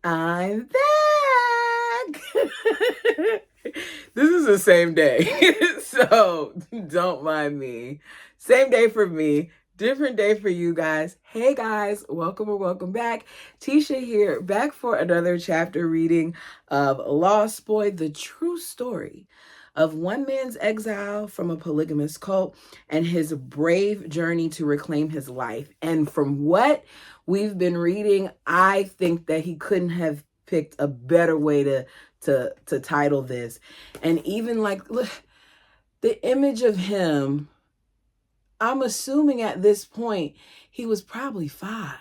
I'm back. This is the same day, so don't mind me. Same day for me, different day for you guys. Hey guys, welcome or welcome back. Tisha here, back for another chapter reading of Lost Boy, the true story of one man's exile from a polygamous cult and his brave journey to reclaim his life. And from what we've been reading, I think that he couldn't have picked a better way to title this. And even like, look, the image of him, I'm assuming at this point he was probably 5,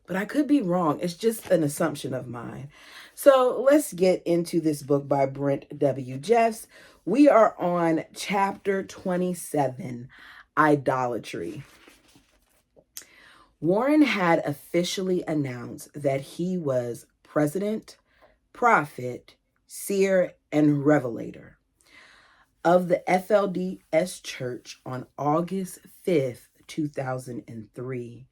but I could be wrong. It's just an assumption of mine. So let's get into this book by Brent W. Jeffs. We are on chapter 27, Idolatry. Warren had officially announced that he was president, prophet, seer, and revelator of the FLDS Church on August 5th, 2003.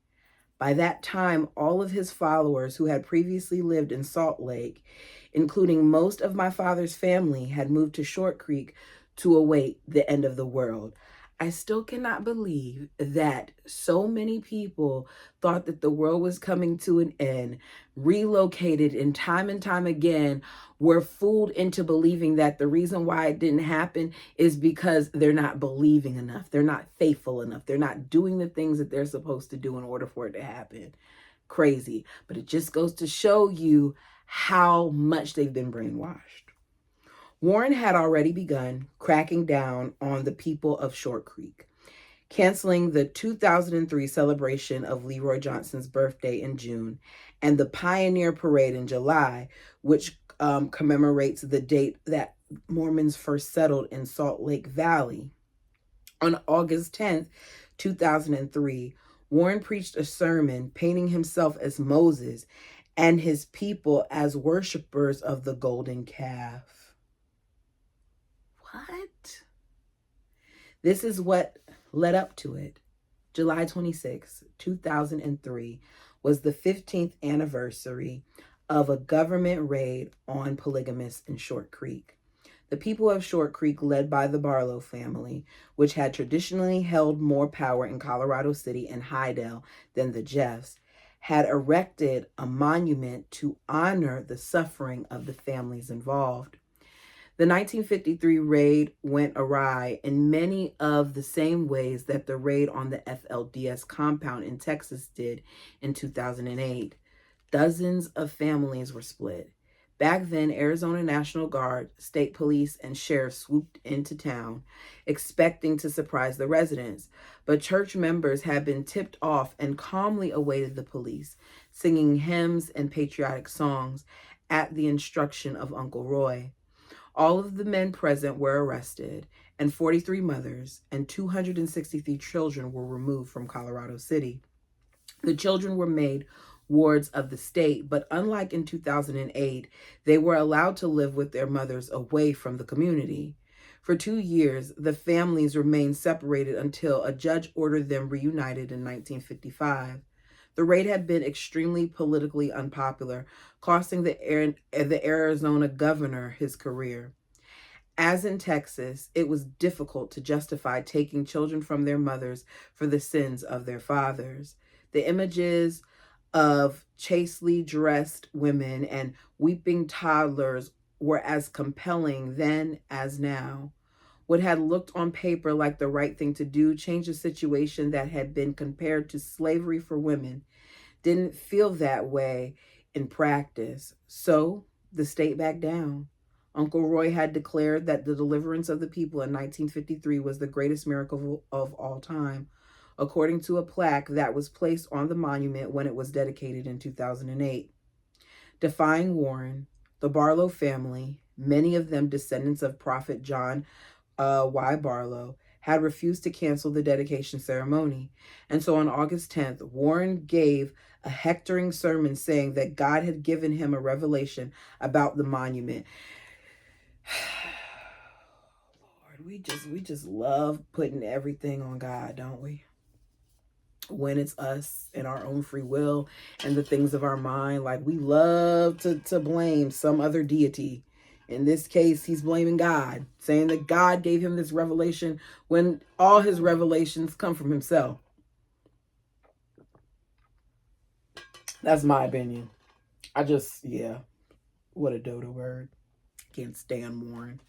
By that time, all of his followers who had previously lived in Salt Lake, including most of my father's family, had moved to Short Creek to await the end of the world. I still cannot believe that so many people thought that the world was coming to an end, relocated, and time again were fooled into believing that the reason why it didn't happen is because they're not believing enough. They're not faithful enough. They're not doing the things that they're supposed to do in order for it to happen. Crazy. But it just goes to show you how much they've been brainwashed. Warren had already begun cracking down on the people of Short Creek, canceling the 2003 celebration of Leroy Johnson's birthday in June and the Pioneer Parade in July, which commemorates the date that Mormons first settled in Salt Lake Valley. On August 10th, 2003, Warren preached a sermon painting himself as Moses and his people as worshipers of the golden calf. What? This is what led up to it. July 26, 2003 was the 15th anniversary of a government raid on polygamists in Short Creek. The people of Short Creek, led by the Barlow family, which had traditionally held more power in Colorado City and Hydale than the Jeffs, had erected a monument to honor the suffering of the families involved. The 1953 raid went awry in many of the same ways that the raid on the FLDS compound in Texas did in 2008. Dozens of families were split. Back then, Arizona National Guard, state police, and sheriffs swooped into town, expecting to surprise the residents. But church members had been tipped off and calmly awaited the police, singing hymns and patriotic songs at the instruction of Uncle Roy. All of the men present were arrested, and 43 mothers and 263 children were removed from Colorado City. The children were made wards of the state, but unlike in 2008, they were allowed to live with their mothers away from the community. For 2 years, the families remained separated until a judge ordered them reunited in 1955. The raid had been extremely politically unpopular, costing the Arizona governor his career. As in Texas, it was difficult to justify taking children from their mothers for the sins of their fathers. The images of chastely dressed women and weeping toddlers were as compelling then as now. What had looked on paper like the right thing to do changed a situation that had been compared to slavery for women. Didn't feel that way in practice. So the state backed down. Uncle Roy had declared that the deliverance of the people in 1953 was the greatest miracle of all time, according to a plaque that was placed on the monument when it was dedicated in 2008. Defying Warren, the Barlow family, many of them descendants of Prophet John Y. Barlow, had refused to cancel the dedication ceremony. And so on August 10th, Warren gave a hectoring sermon saying that God had given him a revelation about the monument. Lord, we just love putting everything on God, don't we? when it's us and our own free will and the things of our mind. Like, we love to blame some other deity. In this case, he's blaming God, saying that God gave him this revelation when all his revelations come from himself. That's my opinion. Yeah, what a dodo word. Can't stand Warren.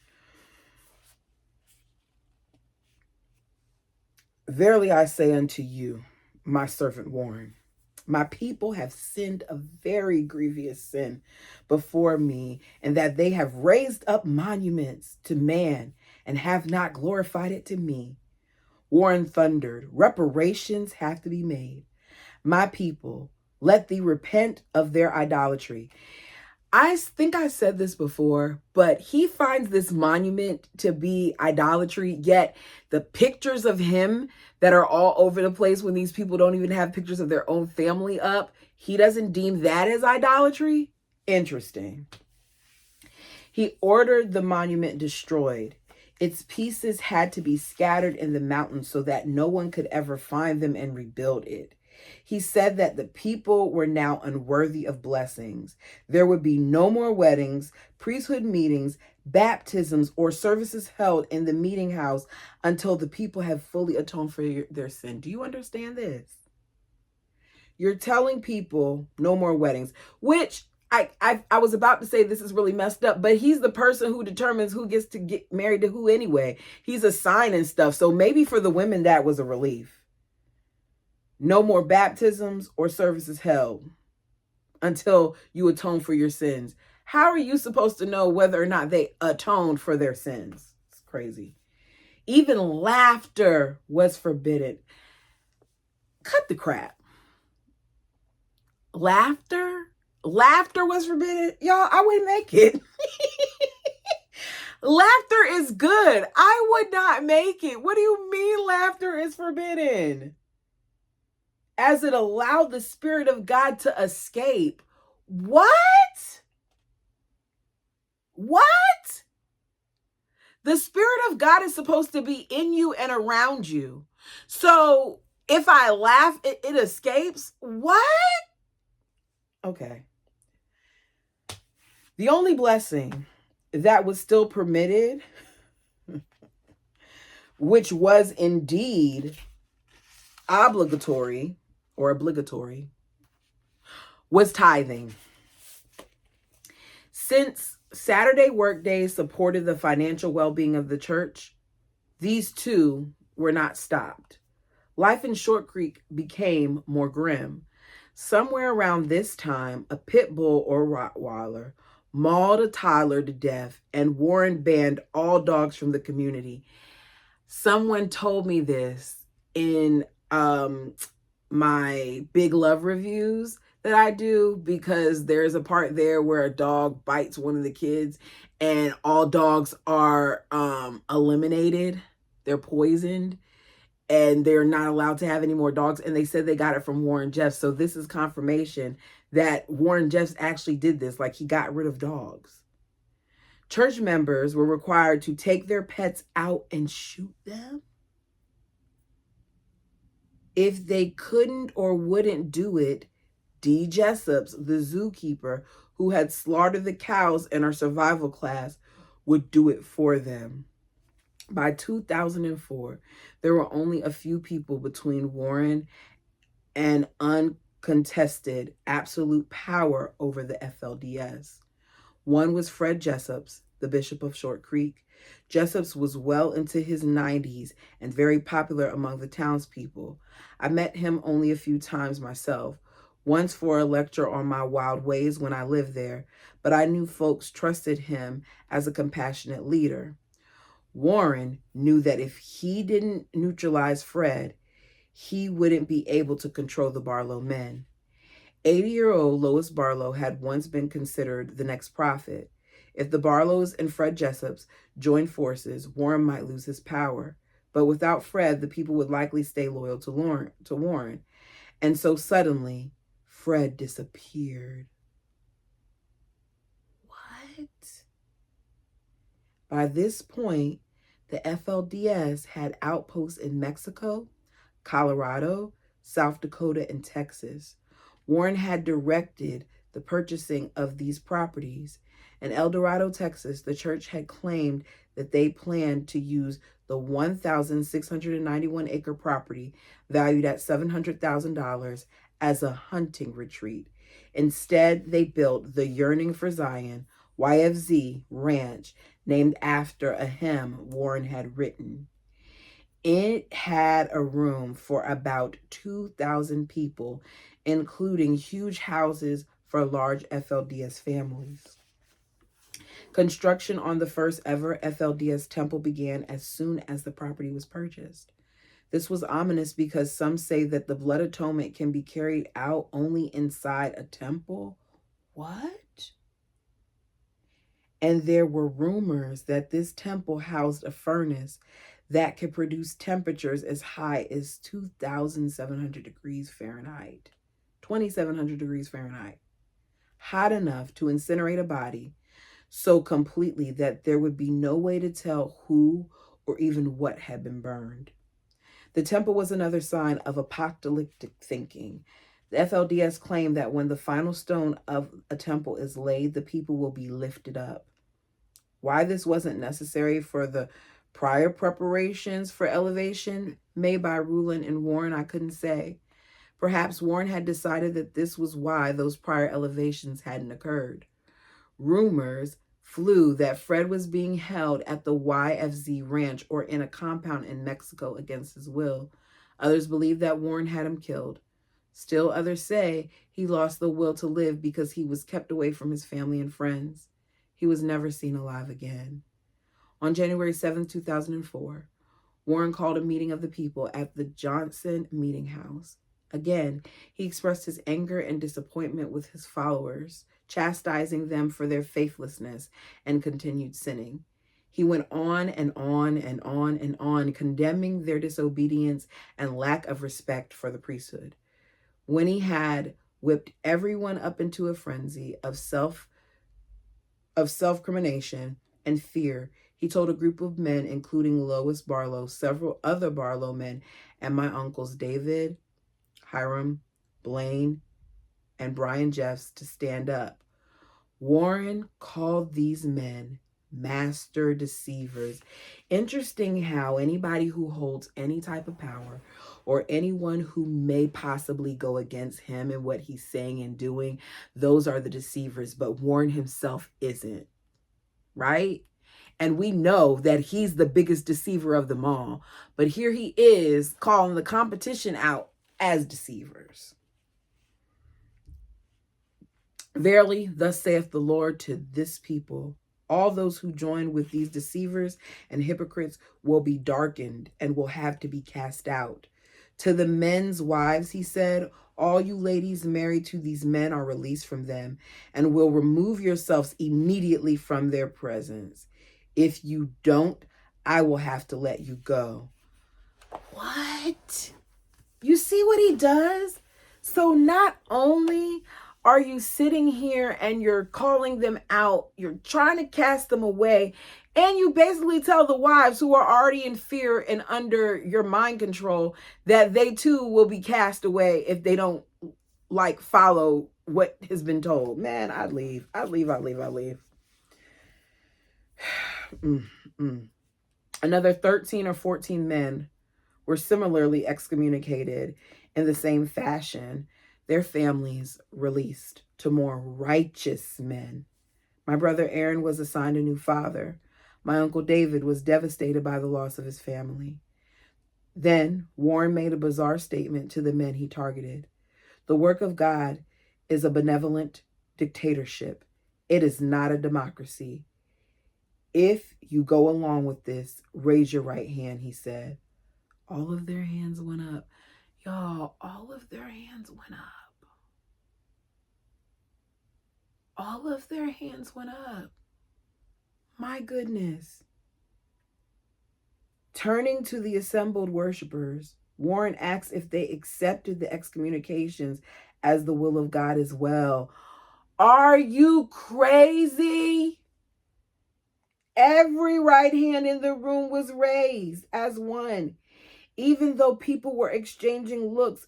Verily I say unto you, my servant Warren, my people have sinned a very grievous sin before me, and that they have raised up monuments to man and have not glorified it to me. Warren thundered, reparations have to be made. My people, let thee repent of their idolatry. I think I said this before, but he finds this monument to be idolatry, yet the pictures of him that are all over the place when these people don't even have pictures of their own family up, he doesn't deem that as idolatry? Interesting. He ordered the monument destroyed. Its pieces had to be scattered in the mountains so that no one could ever find them and rebuild it. He said that the people were now unworthy of blessings. There would be no more weddings, priesthood meetings, baptisms, or services held in the meeting house until the people have fully atoned for their sin. Do you understand this? You're telling people no more weddings, which I was about to say this is really messed up, but he's the person who determines who gets to get married to who anyway. He's a sign and stuff. So maybe for the women, that was a relief. No more baptisms or services held until you atone for your sins. How are you supposed to know whether or not they atoned for their sins? It's crazy. Even laughter was forbidden. Cut the crap. Laughter was forbidden. Y'all, I wouldn't make it. Laughter is good. I would not make it. What do you mean laughter is forbidden? As it allowed the Spirit of God to escape. What? What? The Spirit of God is supposed to be in you and around you. So if I laugh, it escapes? What? Okay. The only blessing that was still permitted, which was indeed obligatory, was tithing. Since Saturday workdays supported the financial well-being of the church, these two were not stopped. Life in Short Creek became more grim. Somewhere around this time, a pit bull or Rottweiler mauled a toddler to death, and Warren banned all dogs from the community. Someone told me this in my Big Love reviews that I do, because there's a part there where a dog bites one of the kids and all dogs are eliminated. They're poisoned and they're not allowed to have any more dogs. And they said they got it from Warren Jeffs. So this is confirmation that Warren Jeffs actually did this. Like, he got rid of dogs. Church members were required to take their pets out and shoot them. If they couldn't or wouldn't do it, D. Jessups, the zookeeper who had slaughtered the cows in our survival class, would do it for them. By 2004, there were only a few people between Warren and uncontested absolute power over the FLDS. One was Fred Jessups, the Bishop of Short Creek. Jessups was well into his 90s and very popular among the townspeople. I met him only a few times myself, once for a lecture on my wild ways when I lived there, but I knew folks trusted him as a compassionate leader. Warren knew that if he didn't neutralize Fred, he wouldn't be able to control the Barlow men. 80-year-old Lois Barlow had once been considered the next prophet. If the Barlows and Fred Jessups joined forces, Warren might lose his power. But without Fred, the people would likely stay loyal to Warren. And so suddenly, Fred disappeared. What? By this point, the FLDS had outposts in Mexico, Colorado, South Dakota, and Texas. Warren had directed the purchasing of these properties. In El Dorado, Texas, the church had claimed that they planned to use the 1,691-acre property valued at $700,000 as a hunting retreat. Instead, they built the Yearning for Zion, YFZ Ranch, named after a hymn Warren had written. It had a room for about 2,000 people, including huge houses for large FLDS families. Construction on the first ever FLDS temple began as soon as the property was purchased. This was ominous because some say that the blood atonement can be carried out only inside a temple. What? And there were rumors that this temple housed a furnace that could produce temperatures as high as 2,700 degrees Fahrenheit, 2,700 degrees Fahrenheit, hot enough to incinerate a body so completely that there would be no way to tell who or even what had been burned. The temple was another sign of apocalyptic thinking. The FLDS claimed that when the final stone of a temple is laid, the people will be lifted up. Why this wasn't necessary for the prior preparations for elevation made by Rulon and Warren, I couldn't say. Perhaps Warren had decided that this was why those prior elevations hadn't occurred. Rumors flew that Fred was being held at the YFZ ranch or in a compound in Mexico against his will. Others believe that Warren had him killed. Still others say he lost the will to live because he was kept away from his family and friends. He was never seen alive again. On January 7, 2004, Warren called a meeting of the people at the Johnson Meeting House. Again, he expressed his anger and disappointment with his followers, chastising them for their faithlessness and continued sinning. He went on and on and on and on, condemning their disobedience and lack of respect for the priesthood. When he had whipped everyone up into a frenzy of self-crimination and fear, he told a group of men, including Lois Barlow, several other Barlow men, and my uncles David, Hiram, Blaine, and Brian Jeffs to stand up. Warren called these men master deceivers. Interesting how anybody who holds any type of power or anyone who may possibly go against him and what he's saying and doing, those are the deceivers, but Warren himself isn't, right? And we know that he's the biggest deceiver of them all. But here he is calling the competition out as deceivers. Verily, thus saith the Lord to this people, all those who join with these deceivers and hypocrites will be darkened and will have to be cast out. To the men's wives, he said, all you ladies married to these men are released from them and will remove yourselves immediately from their presence. If you don't, I will have to let you go. What? You see what he does? So not only are you sitting here and you're calling them out, you're trying to cast them away, and you basically tell the wives who are already in fear and under your mind control that they too will be cast away if they don't follow what has been told. Man, I'd leave. Another 13 or 14 men were similarly excommunicated in the same fashion, their families released to more righteous men. My brother Aaron was assigned a new father. My uncle David was devastated by the loss of his family. Then Warren made a bizarre statement to the men he targeted. The work of God is a benevolent dictatorship. It is not a democracy. If you go along with this, raise your right hand, he said. All of their hands went up. Y'all, all of their hands went up. All of their hands went up. My goodness. Turning to the assembled worshipers, Warren asked if they accepted the excommunications as the will of God as well. Are you crazy? Every right hand in the room was raised as one. even though people were exchanging looks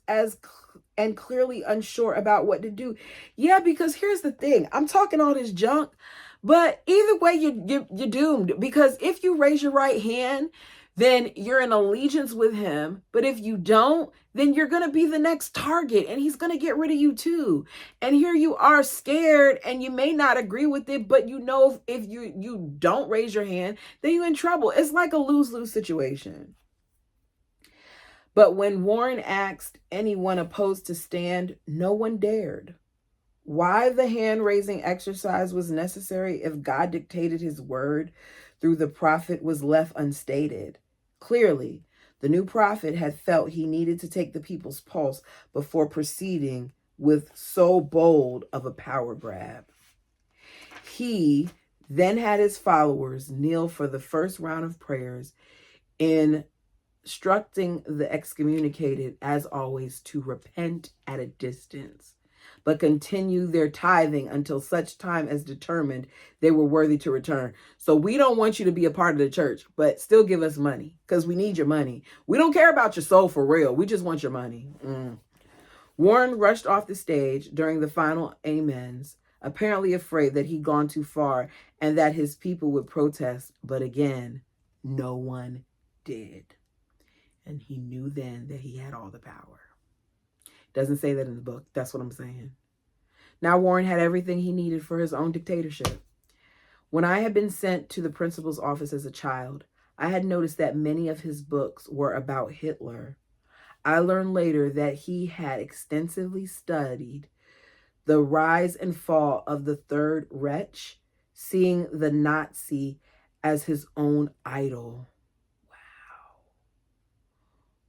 and clearly unsure about what to do. Yeah, because here's the thing. I'm talking all this junk, but either way, you're doomed. Because if you raise your right hand, then you're in allegiance with him. But if you don't, then you're going to be the next target and he's going to get rid of you too. And here you are scared and you may not agree with it, but you know if you don't raise your hand, then you're in trouble. It's like a lose-lose situation. But when Warren asked anyone opposed to stand, no one dared. Why the hand-raising exercise was necessary if God dictated his word through the prophet was left unstated. Clearly, the new prophet had felt he needed to take the people's pulse before proceeding with so bold of a power grab. He then had his followers kneel for the first round of prayers, instructing the excommunicated, as always, to repent at a distance, but continue their tithing until such time as determined they were worthy to return. So we don't want you to be a part of the church, but still give us money because we need your money. We don't care about your soul for real. We just want your money. Warren rushed off the stage during the final amens, apparently afraid that he'd gone too far and that his people would protest. But again, no one did. And he knew then that he had all the power. Doesn't say that in the book. That's what I'm saying. Now Warren had everything he needed for his own dictatorship. When I had been sent to the principal's office as a child, I had noticed that many of his books were about Hitler. I learned later that he had extensively studied the rise and fall of the Third Reich, seeing the Nazi as his own idol.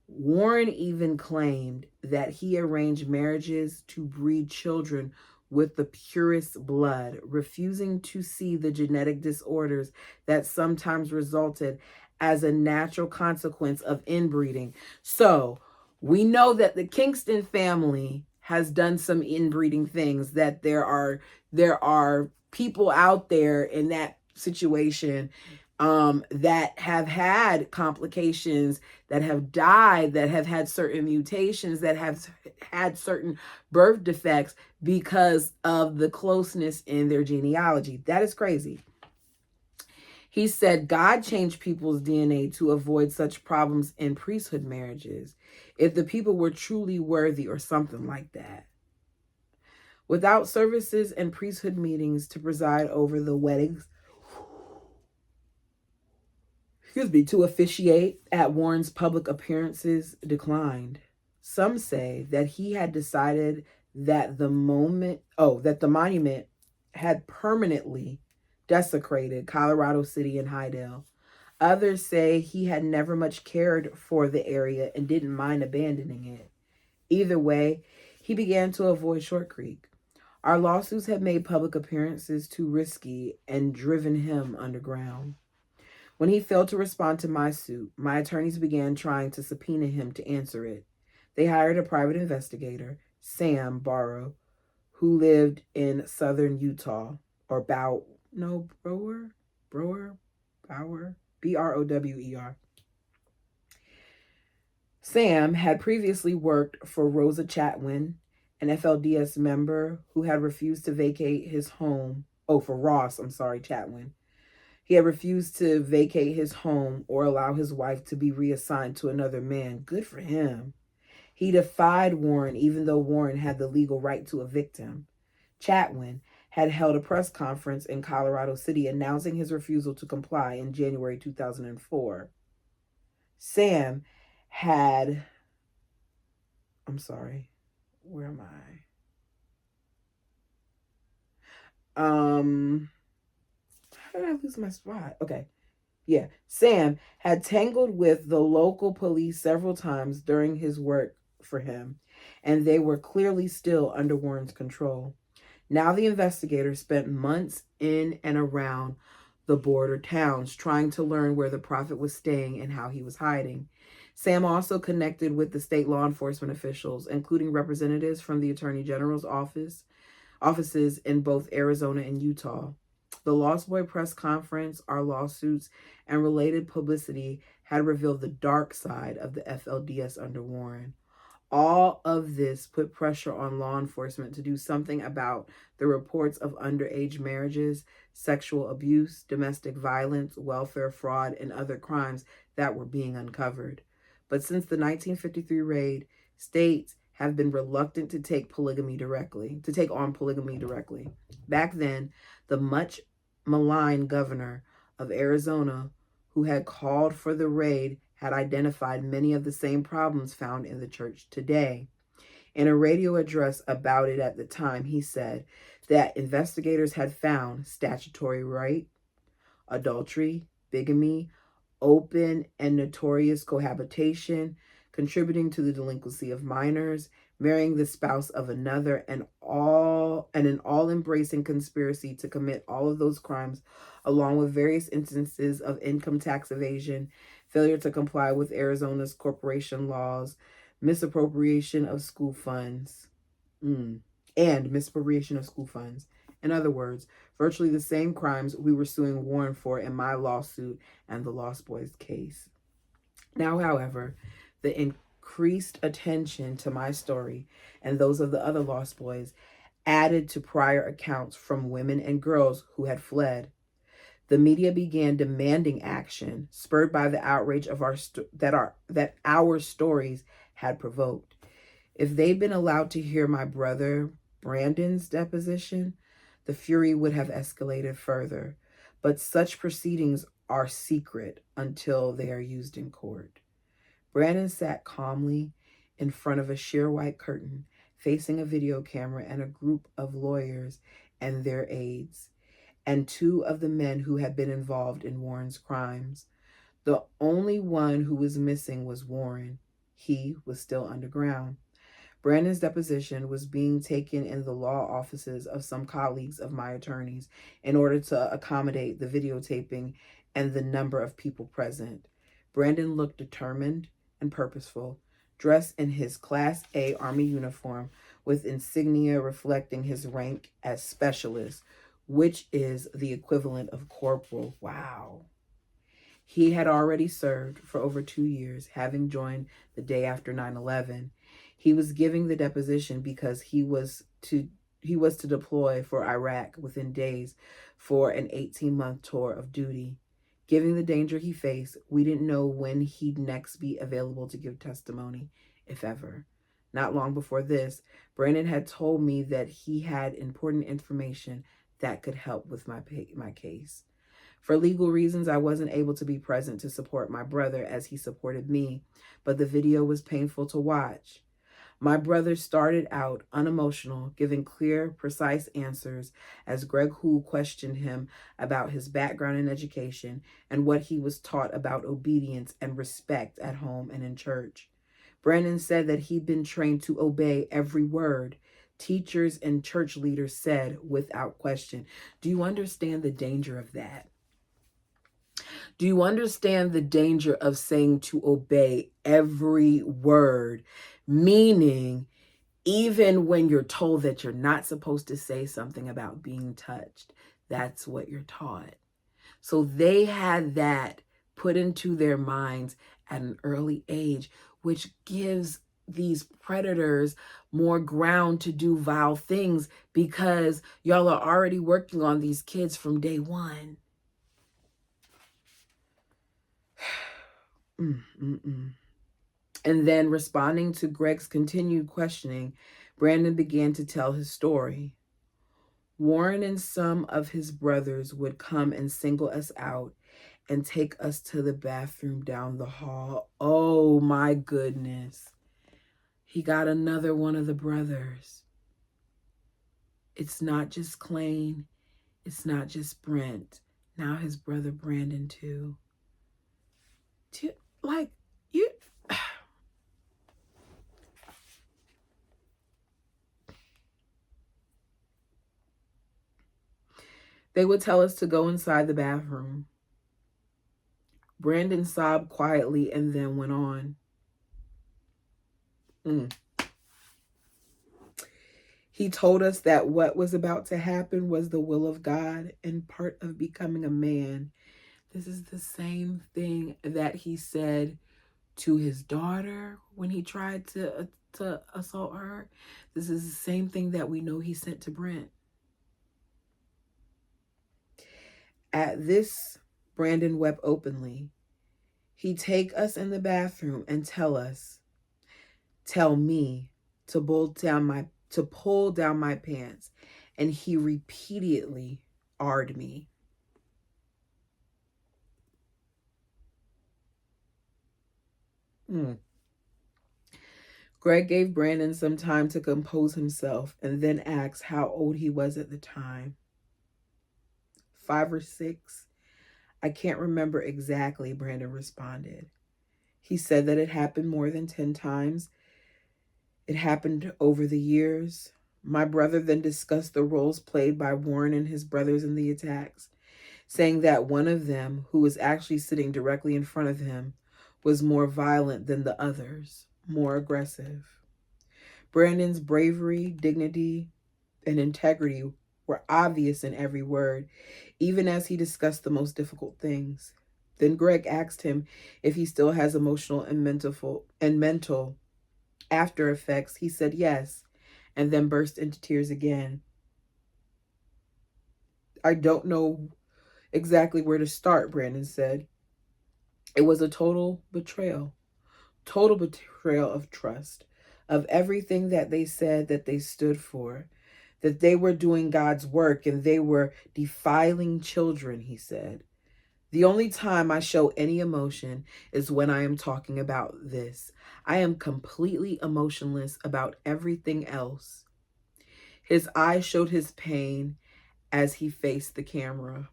Warren even claimed that he arranged marriages to breed children with the purest blood, refusing to see the genetic disorders that sometimes resulted as a natural consequence of inbreeding. So we know that the Kingston family has done some inbreeding things, that there are people out there in that situation that have had complications, that have died, that have had certain mutations, that have had certain birth defects because of the closeness in their genealogy. That is crazy. He said God changed people's DNA to avoid such problems in priesthood marriages, if the people were truly worthy or something like that. Without services and priesthood meetings to preside over the weddings, to officiate at Warren's public appearances declined. Some say that he had decided that the monument had permanently desecrated Colorado City and Hydale. Others say he had never much cared for the area and didn't mind abandoning it. Either way, he began to avoid Short Creek. Our lawsuits had made public appearances too risky and driven him underground. When he failed to respond to my suit, my attorneys began trying to subpoena him to answer it. They hired a private investigator, Sam Barrow, who lived in southern Utah, or Brower, Brower. Sam had previously worked for Rosa Chatwin, an FLDS member who had refused to vacate his home. For Ross Chatwin. He had refused to vacate his home or allow his wife to be reassigned to another man. Good for him. He defied Warren, even though Warren had the legal right to evict him. Chatwin had held a press conference in Colorado City announcing his refusal to comply in January 2004. Sam had... Where am I? How did I lose my spot? Okay. Yeah. Sam had tangled with the local police several times during his work for him, and they were clearly still under Warren's control. Now the investigators spent months in and around the border towns trying to learn where the prophet was staying and how he was hiding. Sam also connected with the state law enforcement officials, including representatives from the Attorney General's offices in both Arizona and Utah. The Lost Boy press conference, our lawsuits, and related publicity had revealed the dark side of the FLDS under Warren. All of this put pressure on law enforcement to do something about the reports of underage marriages, sexual abuse, domestic violence, welfare fraud, and other crimes that were being uncovered. But since the 1953 raid, states have been reluctant to take on polygamy directly. Back then, the much maligned governor of Arizona, who had called for the raid, had identified many of the same problems found in the church today. In a radio address about it at the time, he said that investigators had found statutory rape, adultery, bigamy, open and notorious cohabitation, contributing to the delinquency of minors, marrying the spouse of another, and an all-embracing conspiracy to commit all of those crimes, along with various instances of income tax evasion, failure to comply with Arizona's corporation laws, misappropriation of school funds, and misappropriation of school funds. In other words, virtually the same crimes we were suing Warren for in my lawsuit and the Lost Boys case. Now, however, the increased attention to my story and those of the other Lost Boys added to prior accounts from women and girls who had fled. The media began demanding action, spurred by the outrage of that our stories had provoked. If they'd been allowed to hear my brother Brandon's deposition, the fury would have escalated further. But such proceedings are secret until they are used in court. Brandon sat calmly in front of a sheer white curtain, facing a video camera and a group of lawyers and their aides, and two of the men who had been involved in Warren's crimes. The only one who was missing was Warren. He was still underground. Brandon's deposition was being taken in the law offices of some colleagues of my attorneys in order to accommodate the videotaping and the number of people present. Brandon looked determined and purposeful, dressed in his Class A Army uniform with insignia reflecting his rank as specialist, which is the equivalent of corporal. Wow. He had already served for over 2 years, having joined the day after 9/11. He was giving the deposition because he was to deploy for Iraq within days for an 18-month tour of duty. Given the danger he faced, we didn't know when he'd next be available to give testimony, if ever. Not long before this, Brandon had told me that he had important information that could help with my case. For legal reasons, I wasn't able to be present to support my brother as he supported me, but the video was painful to watch. My brother started out unemotional, giving clear, precise answers as Greg Hool questioned him about his background in education and what he was taught about obedience and respect at home and in church. Brandon said that he'd been trained to obey every word. Teachers and church leaders said without question. Do you understand the danger of that? Do you understand the danger of saying to obey every word? Meaning, even when you're told that you're not supposed to say something about being touched, that's what you're taught. So they had that put into their minds at an early age, which gives these predators more ground to do vile things because y'all are already working on these kids from day one. And then, responding to Greg's continued questioning, Brandon began to tell his story. Warren and some of his brothers would come and single us out and take us to the bathroom down the hall. Oh my goodness. He got another one of the brothers. It's not just Clayne. It's not just Brent. Now his brother Brandon too. They would tell us to go inside the bathroom. Brandon sobbed quietly and then went on. He told us that what was about to happen was the will of God and part of becoming a man. This is the same thing that he said to his daughter when he tried to assault her. This is the same thing that we know he sent to Brent. At this, Brandon wept openly. He'd take us in the bathroom and tell me to pull down my pants, and he repeatedly arred me. Greg gave Brandon some time to compose himself and then asked how old he was at the time. 5 or 6. I can't remember exactly, Brandon responded. He said that it happened more than 10 times. It happened over the years. My brother then discussed the roles played by Warren and his brothers in the attacks, saying that one of them, who was actually sitting directly in front of him, was more violent than the others, more aggressive. Brandon's bravery, dignity, and integrity were obvious in every word, even as he discussed the most difficult things. Then Greg asked him if he still has emotional and mental after effects. He said yes, and then burst into tears again. I don't know exactly where to start, Brandon said. It was a total betrayal of trust, of everything that they said that they stood for, that they were doing God's work and they were defiling children, he said. The only time I show any emotion is when I am talking about this. I am completely emotionless about everything else. His eyes showed his pain as he faced the camera.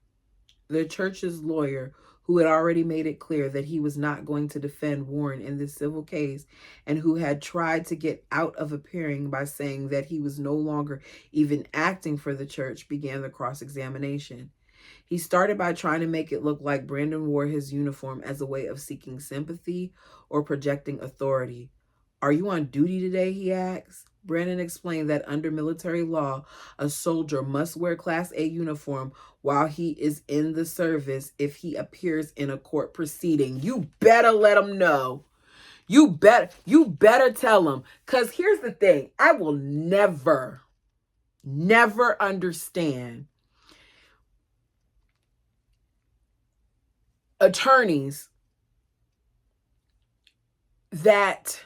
The church's lawyer, who had already made it clear that he was not going to defend Warren in this civil case, and who had tried to get out of appearing by saying that he was no longer even acting for the church, began the cross-examination. He started by trying to make it look like Brandon wore his uniform as a way of seeking sympathy or projecting authority. Are you on duty today, he asked. Brandon explained that under military law, a soldier must wear Class A uniform while he is in the service if he appears in a court proceeding. You better let him know. You better tell him. Because here's the thing. I will never understand attorneys that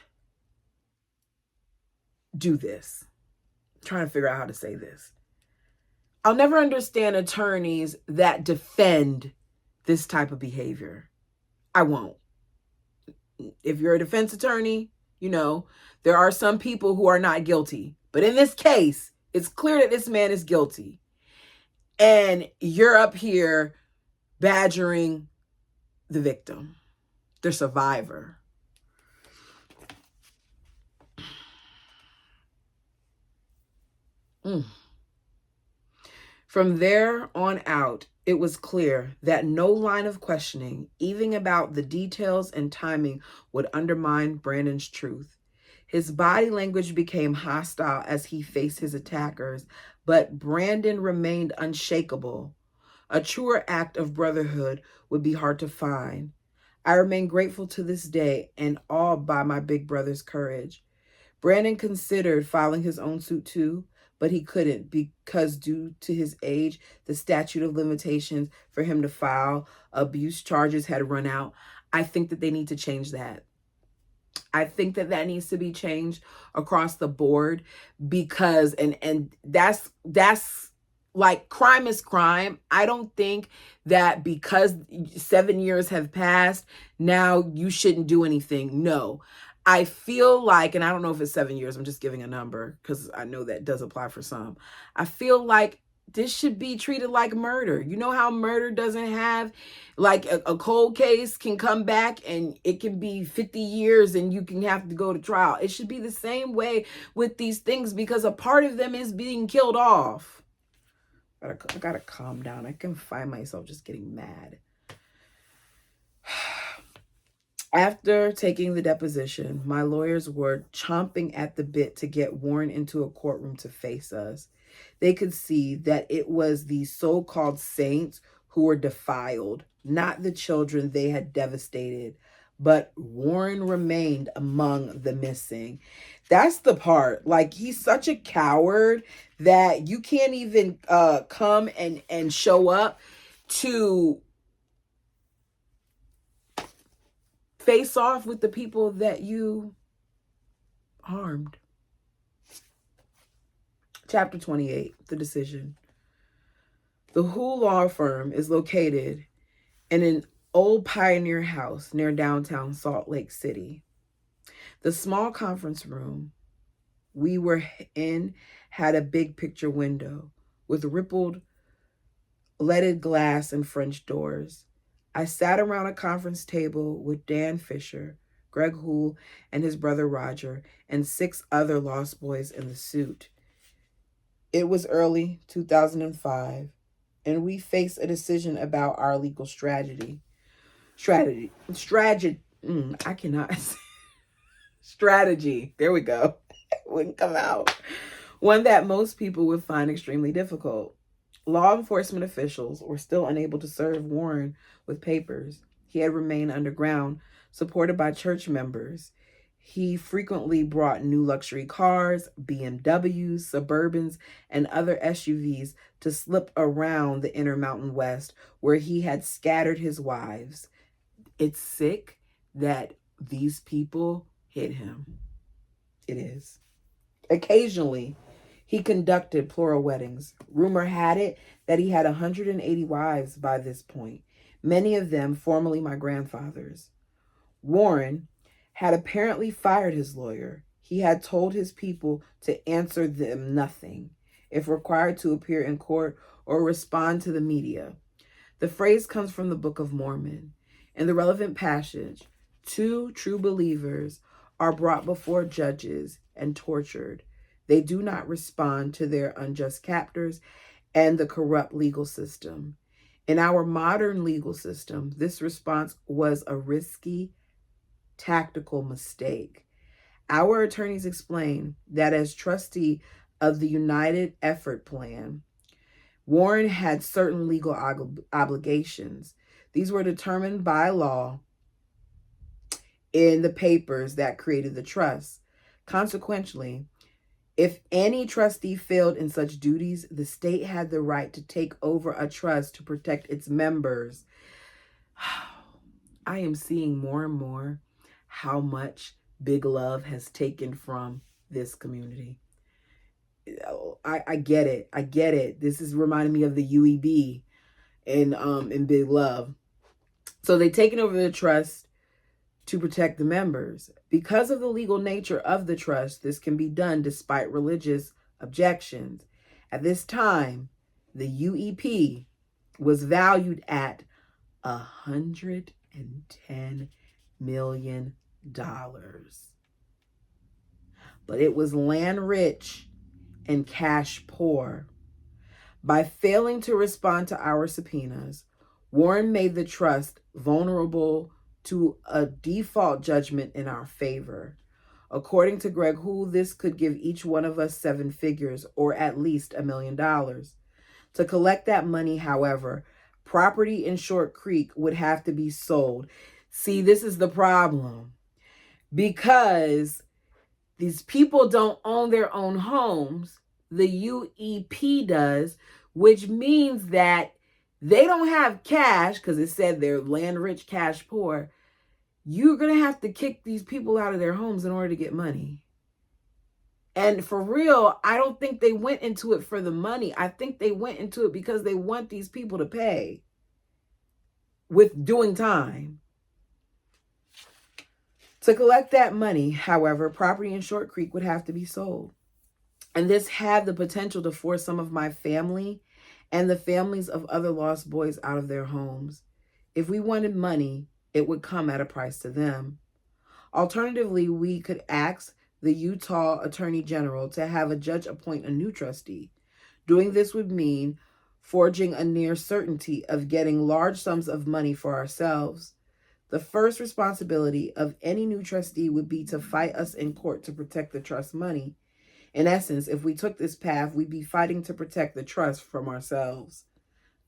do this. I'm trying to figure out how to say this. I'll never understand attorneys that defend this type of behavior. I won't. If you're a defense attorney, you know, there are some people who are not guilty. But in this case, it's clear that this man is guilty. And you're up here badgering the victim, the survivor. From there on out, it was clear that no line of questioning, even about the details and timing, would undermine Brandon's truth. His body language became hostile as he faced his attackers, but Brandon remained unshakable. A truer act of brotherhood would be hard to find. I remain grateful to this day and awed by my big brother's courage. Brandon considered filing his own suit too, but he couldn't because due to his age, the statute of limitations for him to file abuse charges had run out. I think that they need to change that. I think that that needs to be changed across the board because, and that's like crime is crime. I don't think that because 7 years have passed, now you shouldn't do anything. No. I feel like, and I don't know if it's 7 years, I'm just giving a number because I know that does apply for some. I feel like this should be treated like murder. You know how murder doesn't have, like a cold case can come back and it can be 50 years and you can have to go to trial. It should be the same way with these things because a part of them is being killed off. I gotta calm down. I can find myself just getting mad. After taking the deposition, my lawyers were chomping at the bit to get Warren into a courtroom to face us. They could see that it was the so-called saints who were defiled, not the children they had devastated. But Warren remained among the missing. That's the part. Like, he's such a coward that you can't even come and show up to face off with the people that you harmed. Chapter 28, The Decision. The Hu Law Firm is located in an old pioneer house near downtown Salt Lake City. The small conference room we were in had a big picture window with rippled leaded glass and French doors. I sat around a conference table with Dan Fisher, Greg Hool, and his brother Roger, and 6 other Lost Boys in the suit. It was early 2005, and we faced a decision about our legal strategy. Strategy. I cannot. Strategy. There we go. It wouldn't come out. One that most people would find extremely difficult. Law enforcement officials were still unable to serve Warren with papers. He had remained underground, supported by church members. He frequently brought new luxury cars, BMWs, Suburbans, and other SUVs to slip around the inner Mountain West, where he had scattered his wives. It's sick that these people hit him. It is. Occasionally, he conducted plural weddings. Rumor had it that he had 180 wives by this point, many of them formerly my grandfather's. Warren had apparently fired his lawyer. He had told his people to answer them nothing, if required to appear in court or respond to the media. The phrase comes from the Book of Mormon. In the relevant passage, 2 true believers are brought before judges and tortured. They do not respond to their unjust captors and the corrupt legal system. In our modern legal system, this response was a risky, tactical mistake. Our attorneys explain that as trustee of the United Effort Plan, Warren had certain legal obligations. These were determined by law in the papers that created the trust. Consequently, if any trustee failed in such duties, the state had the right to take over a trust to protect its members. I am seeing more and more how much Big Love has taken from this community. I get it. I get it. This is reminding me of the UEB in Big Love. So they've taken over the trust to protect the members. Because of the legal nature of the trust, this can be done despite religious objections. At this time, the UEP was valued at $110 million. But it was land rich and cash poor. By failing to respond to our subpoenas, Warren made the trust vulnerable to a default judgment in our favor. According to Greg Hool, this could give each one of us 7 figures, or at least $1 million. To collect that money, however, property in Short Creek would have to be sold. See, this is the problem. Because these people don't own their own homes, the UEP does, which means that they don't have cash, because it said they're land rich, cash poor. You're going to have to kick these people out of their homes in order to get money. And for real, I don't think they went into it for the money. I think they went into it because they want these people to pay with doing time. To collect that money, however, property in Short Creek would have to be sold. And this had the potential to force some of my family and the families of other lost boys out of their homes. If we wanted money, it would come at a price to them. Alternatively, we could ask the Utah Attorney General to have a judge appoint a new trustee. Doing this would mean forging a near certainty of getting large sums of money for ourselves. The first responsibility of any new trustee would be to fight us in court to protect the trust money. In essence, if we took this path, we'd be fighting to protect the trust from ourselves.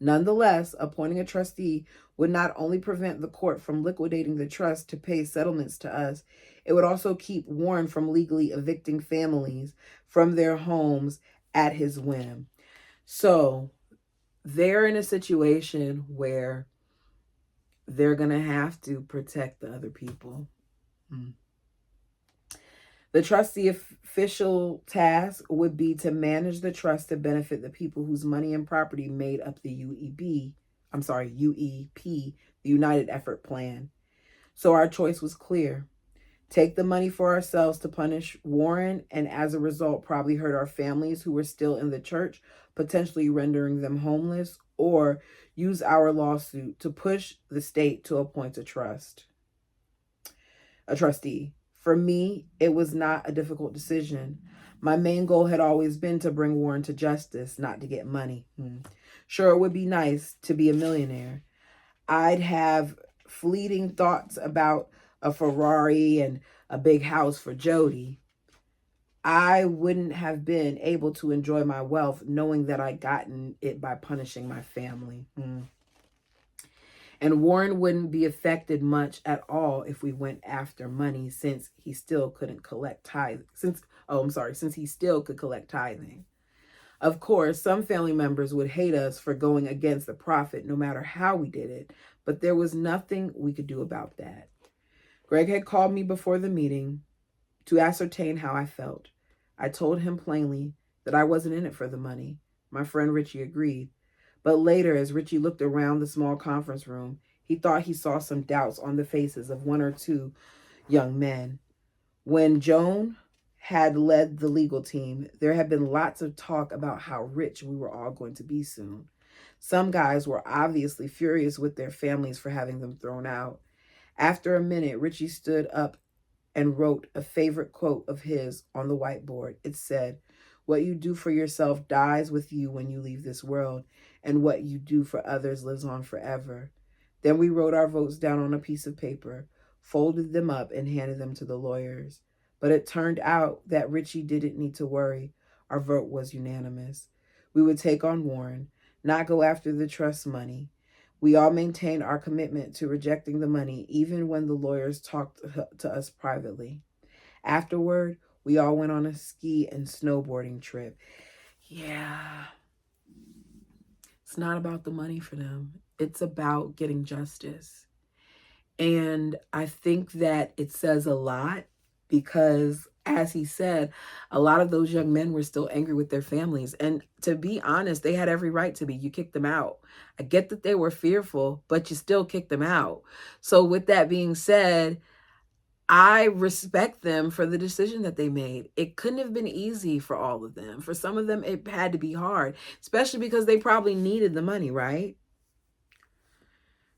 Nonetheless, appointing a trustee would not only prevent the court from liquidating the trust to pay settlements to us, it would also keep Warren from legally evicting families from their homes at his whim. So they're in a situation where they're going to have to protect the other people. The trustee official task would be to manage the trust to benefit the people whose money and property made up the UEP, the United Effort Plan. So our choice was clear. Take the money for ourselves to punish Warren, and as a result, probably hurt our families who were still in the church, potentially rendering them homeless, or use our lawsuit to push the state to appoint a trustee. For me, it was not a difficult decision. My main goal had always been to bring Warren to justice, not to get money. Sure, it would be nice to be a millionaire. I'd have fleeting thoughts about a Ferrari and a big house for Jody. I wouldn't have been able to enjoy my wealth knowing that I'd gotten it by punishing my family. And Warren wouldn't be affected much at all if we went after money, since he still couldn't collect tithing. Since he still could collect tithing. Of course, some family members would hate us for going against the prophet no matter how we did it, but there was nothing we could do about that. Greg had called me before the meeting to ascertain how I felt. I told him plainly that I wasn't in it for the money. My friend Richie agreed. But later, as Richie looked around the small conference room, he thought he saw some doubts on the faces of one or two young men. When Joan had led the legal team, there had been lots of talk about how rich we were all going to be soon. Some guys were obviously furious with their families for having them thrown out. After a minute, Richie stood up and wrote a favorite quote of his on the whiteboard. It said, "What you do for yourself dies with you when you leave this world, and what you do for others lives on forever." Then we wrote our votes down on a piece of paper, folded them up, and handed them to the lawyers. But it turned out that Richie didn't need to worry. Our vote was unanimous. We would take on Warren, not go after the trust money. We all maintained our commitment to rejecting the money, even when the lawyers talked to us privately. Afterward, we all went on a ski and snowboarding trip. Yeah. It's not about the money for them. It's about getting justice. And I think that it says a lot because, as he said, a lot of those young men were still angry with their families. And to be honest, they had every right to be. You kicked them out. I get that they were fearful, but you still kicked them out. So with that being said, I respect them for the decision that they made. It couldn't have been easy for all of them. For some of them, it had to be hard, especially because they probably needed the money, right?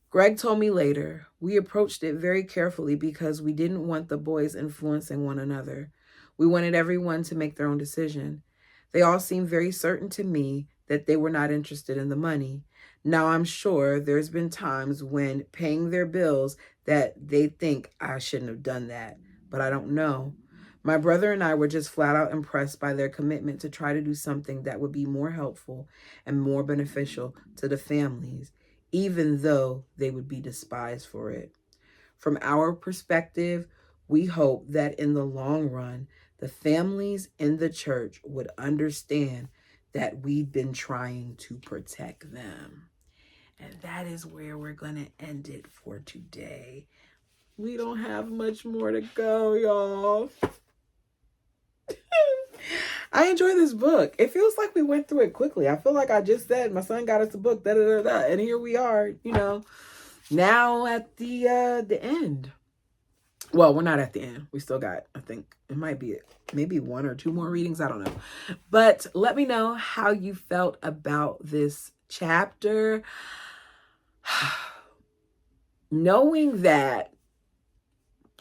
Greg told me later, we approached it very carefully because we didn't want the boys influencing one another. We wanted everyone to make their own decision. They all seemed very certain to me that they were not interested in the money. Now, I'm sure there's been times when paying their bills that they think I shouldn't have done that, but I don't know. My brother and I were just flat out impressed by their commitment to try to do something that would be more helpful and more beneficial to the families, even though they would be despised for it. From our perspective, we hope that in the long run, the families in the church would understand that we've been trying to protect them. And that is where we're going to end it for today. We don't have much more to go, y'all. I enjoy this book. It feels like we went through it quickly. I feel like I just said my son got us a book, and here we are, now at the end. Well, we're not at the end. We still got, I think it might be maybe one or two more readings. I don't know. But let me know how you felt about this chapter. Knowing that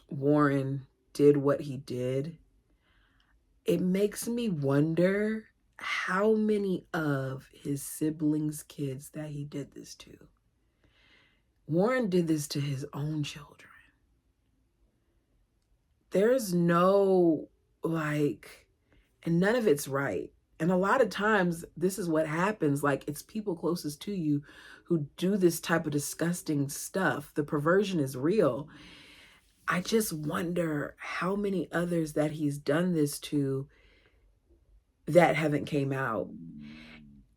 Warren did what he did, it makes me wonder how many of his siblings' kids that he did this to. Warren did this to his own children. There's no, like, and none of it's right. And a lot of times, this is what happens. Like, it's people closest to you who do this type of disgusting stuff. The perversion is real. I just wonder how many others that he's done this to that haven't came out.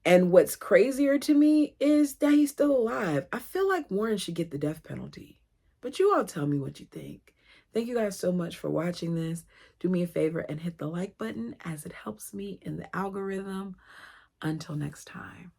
And what's crazier to me is that he's still alive. I feel like Warren should get the death penalty. But you all tell me what you think. Thank you guys so much for watching this. Do me a favor and hit the like button as it helps me in the algorithm. Until next time.